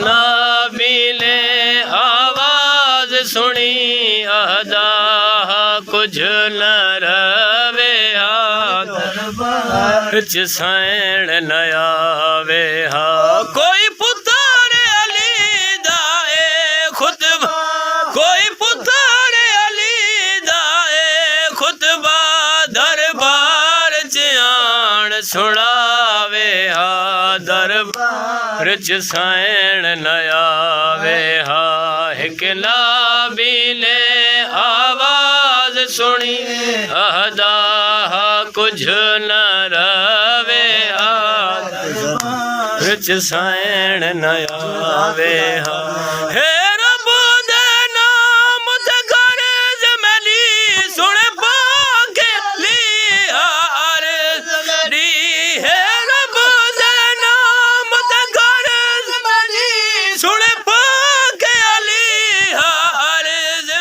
नबी ने आवाज सुनी अदा कुछ न रवे दरबार च सैण न आवे हा कोई पुत्र अली दाए खुतबा कोई पुत्र अली दाए खुतबा दरबार च आण सुनावे हा दरबार च सैण न आवे हा हिक नबी ने आवाज सुनी अदा कुछ न रवे दरबार च सैण न आवे हा हे रब दे नाम ते गर्ज मिली सुन पाके ली हार दी हे रब दे नाम ते गर्ज मिली सुन पाके अली हार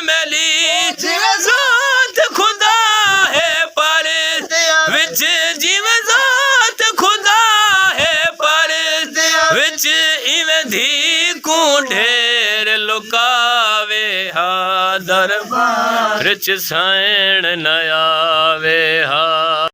मिली ज़ात खुदा है पर विच जीव ज़ात खुदा है पर विच इवें धी को ढेर लुकावे हा दरबार च सैण न आवे हा।